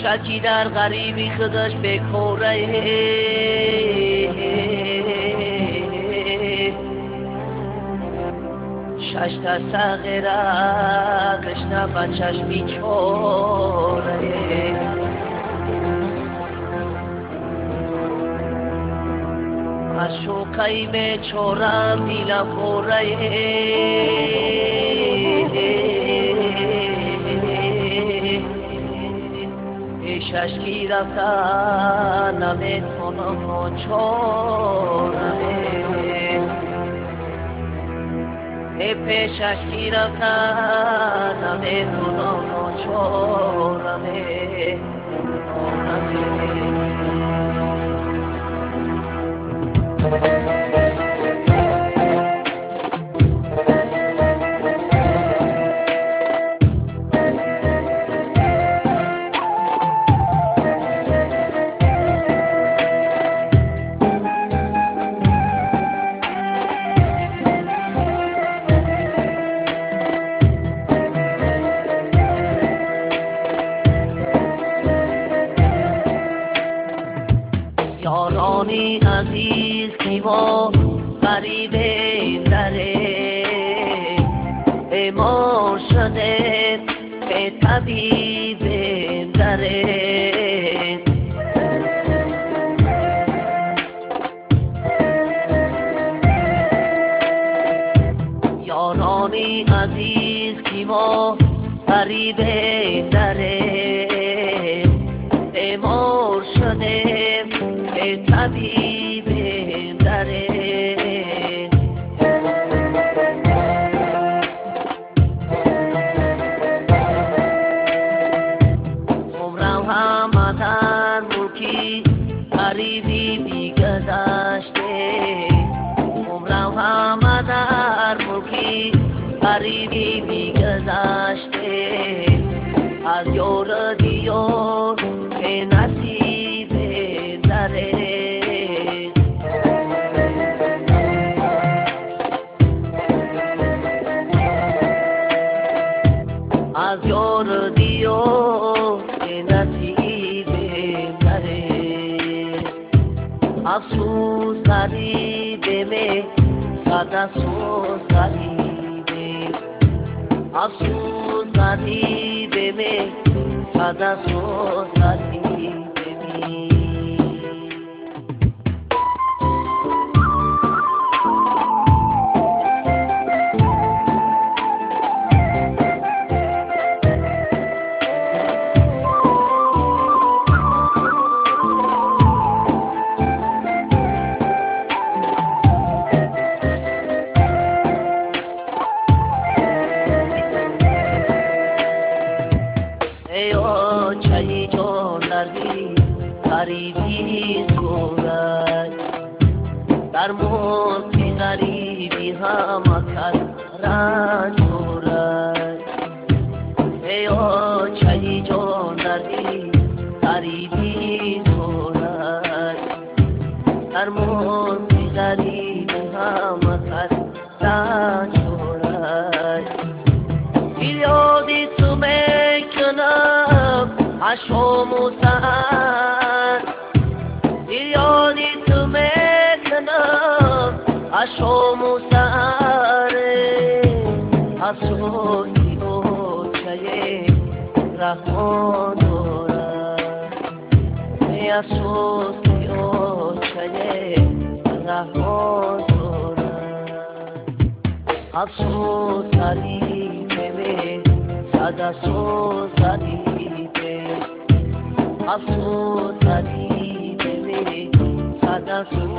بچکی در غریبی خودش بکوره شش تا صغیره قشنه بچش بیچوره از شوقی بیچورم دیلم خوره ششکی رفتن نمیتونم و چونمه پیششکی رفتن نمیتونم و چونمه یارانی عزیز نیما غریب دره بیمار شده به طبیب دره یارانی عزیز نیما غریب دره بیمار شده طبیب دره عمرم هم در ملکی غریبی بیگذشته عمرم هم در ملکی غریبی بیگذشته از یار دیار به نصیب دره از یار دیار به نصیب دره افسوس غریبه می صد افسوس غریبه افسوس غریبه می صد افسوس غریبه چایی جان دردی غریبی سورد در موتی غریبی هم کس رنج دورد ایا چایی جان دردی غریبی سورد در موتی غریبی هم کس رنج دورد یادی تو میکنم عشق موسن یادی تو میکنم عشق موسن افسوسی و چه رحمان دارد افسوسی و چه رحمان دارد افسوس غریبه صد افسوس غریبه افسوس غریبه صد افسوس